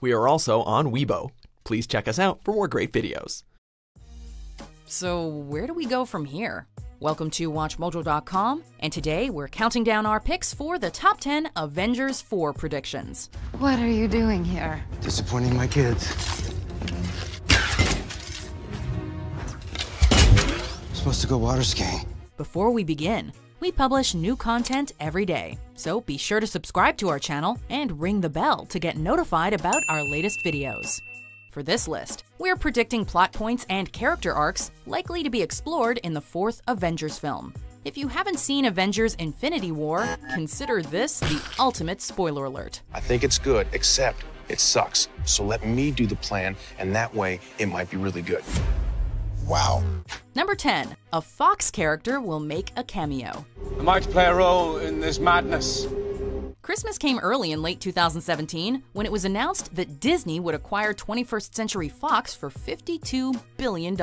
We are also on Weibo. Please check us out for more great videos. So where do we go from here? Welcome to WatchMojo.com, and today we're counting down our picks for the top 10 Avengers 4 predictions. What are you doing here? Disappointing my kids. Supposed to go water skiing. Before we begin, we publish new content every day, so be sure to subscribe to our channel and ring the bell to get notified about our latest videos. For this list, we're predicting plot points and character arcs likely to be explored in the 4th Avengers film. If you haven't seen Avengers Infinity War, consider this the ultimate spoiler alert. I think it's good, except it sucks. So let me do the plan, and that way it might be really good. Wow. Number 10. A Fox character will make a cameo. I might play a role in this madness. Christmas came early in late 2017 when it was announced that Disney would acquire 21st Century Fox for $52 billion,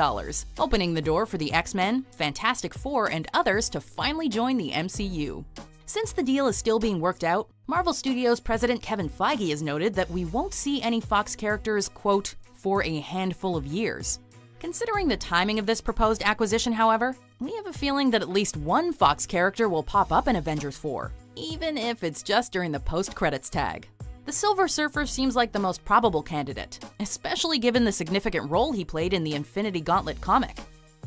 opening the door for the X-Men, Fantastic Four, and others to finally join the MCU. Since the deal is still being worked out, Marvel Studios president Kevin Feige has noted that we won't see any Fox characters, quote, for a handful of years. Considering the timing of this proposed acquisition, however, we have a feeling that at least one Fox character will pop up in Avengers 4, even if it's just during the post-credits tag. The Silver Surfer seems like the most probable candidate, especially given the significant role he played in the Infinity Gauntlet comic.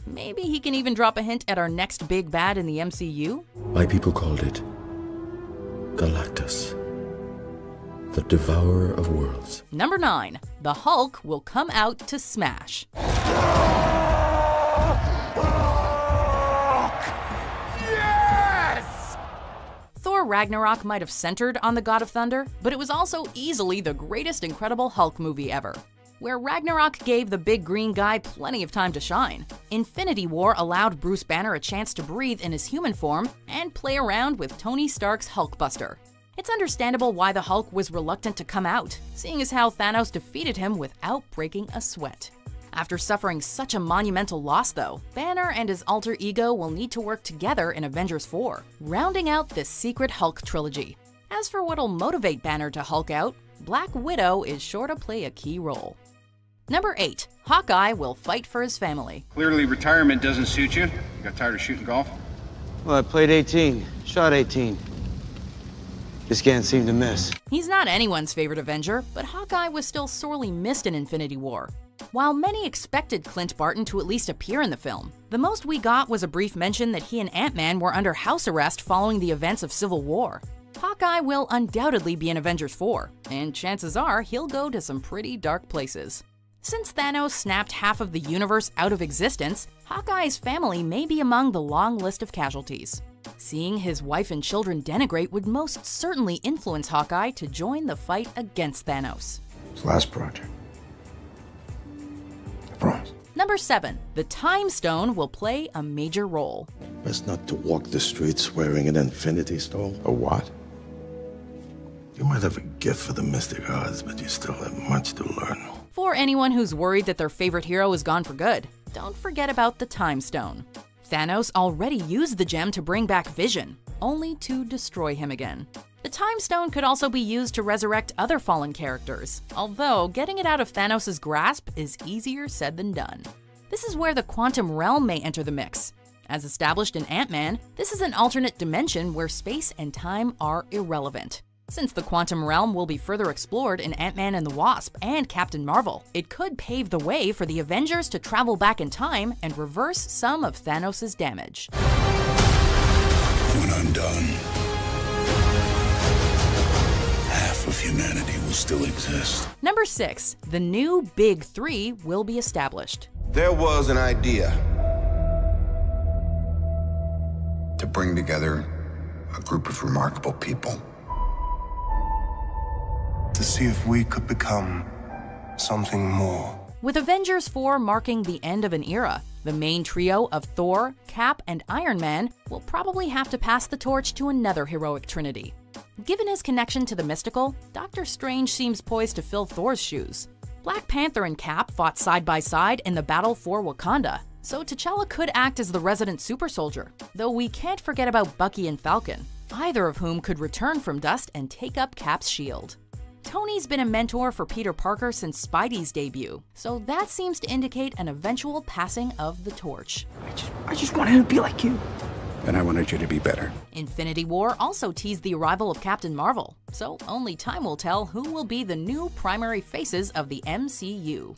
Maybe he can even drop a hint at our next big bad in the MCU? My people called it Galactus, the Devourer of Worlds. Number 9. The Hulk will come out to smash. Yes! Thor Ragnarok might have centered on the God of Thunder, but it was also easily the greatest Incredible Hulk movie ever. Where Ragnarok gave the big green guy plenty of time to shine, Infinity War allowed Bruce Banner a chance to breathe in his human form and play around with Tony Stark's Hulkbuster. It's understandable why the Hulk was reluctant to come out, seeing as how Thanos defeated him without breaking a sweat. After suffering such a monumental loss though, Banner and his alter ego will need to work together in Avengers 4, rounding out this secret Hulk trilogy. As for what'll motivate Banner to Hulk out, Black Widow is sure to play a key role. Number 8. Hawkeye will fight for his family. Clearly retirement doesn't suit you. You got tired of shooting golf? Well, I played 18, shot 18. Just can't seem to miss. He's not anyone's favorite Avenger, but Hawkeye was still sorely missed in Infinity War. While many expected Clint Barton to at least appear in the film, the most we got was a brief mention that he and Ant-Man were under house arrest following the events of Civil War. Hawkeye will undoubtedly be in Avengers 4, and chances are he'll go to some pretty dark places. Since Thanos snapped half of the universe out of existence, Hawkeye's family may be among the long list of casualties. Seeing his wife and children denigrate would most certainly influence Hawkeye to join the fight against Thanos. It's last project. I promise. Number 7. The Time Stone will play a major role. Best not to walk the streets wearing an Infinity Stone. A what? You might have a gift for the mystic arts, but you still have much to learn. For anyone who's worried that their favorite hero is gone for good, don't forget about the Time Stone. Thanos already used the gem to bring back Vision, only to destroy him again. The Time Stone could also be used to resurrect other fallen characters, although getting it out of Thanos' grasp is easier said than done. This is where the Quantum Realm may enter the mix. As established in Ant-Man, this is an alternate dimension where space and time are irrelevant. Since the Quantum Realm will be further explored in Ant-Man and the Wasp and Captain Marvel, it could pave the way for the Avengers to travel back in time and reverse some of Thanos' damage. When I'm done, half of humanity will still exist. Number 6. The new Big Three will be established. There was an idea To bring together a group of remarkable people. To see if we could become something more. With Avengers 4 marking the end of an era, the main trio of Thor, Cap, and Iron Man will probably have to pass the torch to another heroic trinity. Given his connection to the mystical, Doctor Strange seems poised to fill Thor's shoes. Black Panther and Cap fought side by side in the battle for Wakanda, so T'Challa could act as the resident super soldier, though we can't forget about Bucky and Falcon, either of whom could return from dust and take up Cap's shield. Tony's been a mentor for Peter Parker since Spidey's debut, so that seems to indicate an eventual passing of the torch. I just wanted to be like you. And I wanted you to be better. Infinity War also teased the arrival of Captain Marvel, so only time will tell who will be the new primary faces of the MCU.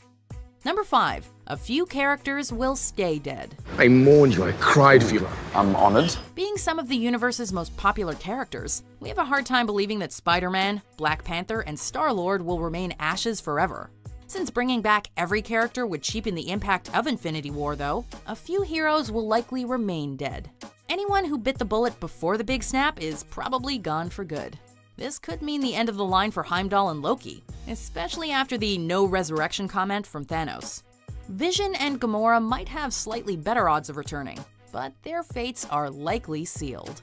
Number 5. A few characters will stay dead. I mourned you. I cried for you. I'm honored. Being some of the universe's most popular characters, we have a hard time believing that Spider-Man, Black Panther, and Star-Lord will remain ashes forever. Since bringing back every character would cheapen the impact of Infinity War, though, a few heroes will likely remain dead. Anyone who bit the bullet before the big snap is probably gone for good. This could mean the end of the line for Heimdall and Loki, especially after the no resurrection comment from Thanos. Vision and Gamora might have slightly better odds of returning, but their fates are likely sealed.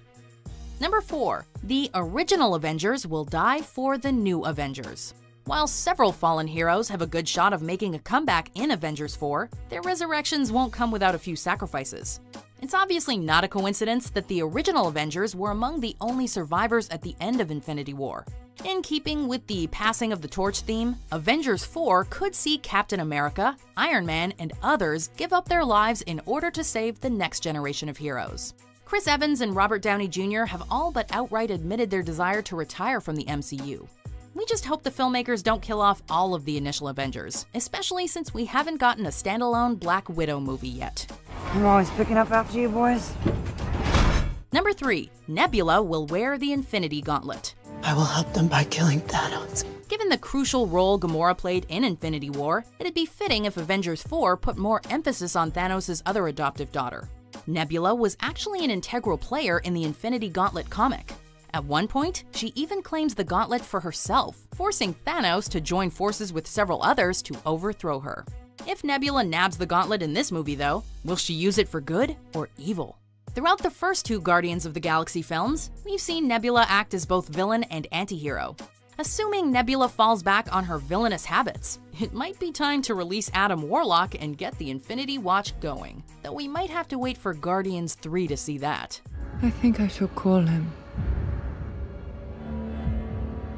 Number 4. The original Avengers will die for the new Avengers. While several fallen heroes have a good shot of making a comeback in Avengers 4, their resurrections won't come without a few sacrifices. It's obviously not a coincidence that the original Avengers were among the only survivors at the end of Infinity War. In keeping with the passing of the torch theme, Avengers 4 could see Captain America, Iron Man, and others give up their lives in order to save the next generation of heroes. Chris Evans and Robert Downey Jr. have all but outright admitted their desire to retire from the MCU. We just hope the filmmakers don't kill off all of the initial Avengers, especially since we haven't gotten a standalone Black Widow movie yet. I'm always picking up after you boys. Number 3. Nebula will wear the Infinity Gauntlet. I will help them by killing Thanos. Given the crucial role Gamora played in Infinity War, it'd be fitting if Avengers 4 put more emphasis on Thanos' other adoptive daughter. Nebula was actually an integral player in the Infinity Gauntlet comic. At one point, she even claims the gauntlet for herself, forcing Thanos to join forces with several others to overthrow her. If Nebula nabs the gauntlet in this movie, though, will she use it for good or evil? Throughout the first 2 Guardians of the Galaxy films, we've seen Nebula act as both villain and anti-hero. Assuming Nebula falls back on her villainous habits, it might be time to release Adam Warlock and get the Infinity Watch going, though we might have to wait for Guardians 3 to see that. I think I shall call him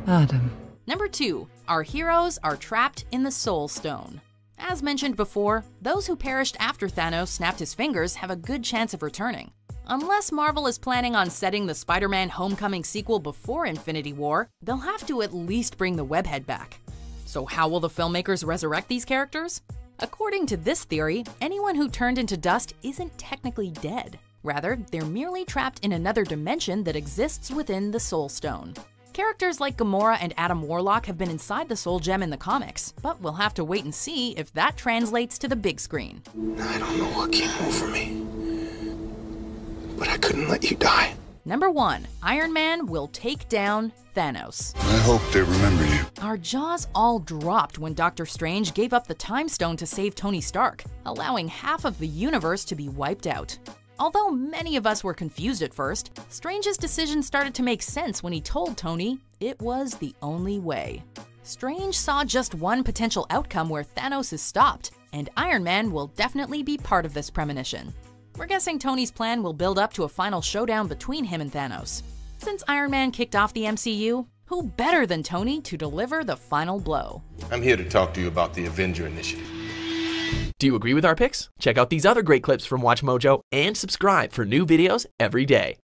Adam. Number 2. Our heroes are trapped in the Soul Stone. As mentioned before, those who perished after Thanos snapped his fingers have a good chance of returning. Unless Marvel is planning on setting the Spider-Man Homecoming sequel before Infinity War, they'll have to at least bring the webhead back. So how will the filmmakers resurrect these characters? According to this theory, anyone who turned into dust isn't technically dead. Rather, they're merely trapped in another dimension that exists within the Soul Stone. Characters like Gamora and Adam Warlock have been inside the Soul Gem in the comics, but we'll have to wait and see if that translates to the big screen. I don't know what came over me, but I couldn't let you die. Number 1. Iron Man will take down Thanos. I hope they remember you. Our jaws all dropped when Doctor Strange gave up the Time Stone to save Tony Stark, allowing half of the universe to be wiped out. Although many of us were confused at first, Strange's decision started to make sense when he told Tony it was the only way. Strange saw just one potential outcome where Thanos is stopped, and Iron Man will definitely be part of this premonition. We're guessing Tony's plan will build up to a final showdown between him and Thanos. Since Iron Man kicked off the MCU, who better than Tony to deliver the final blow? I'm here to talk to you about the Avenger Initiative. Do you agree with our picks? Check out these other great clips from WatchMojo and subscribe for new videos every day.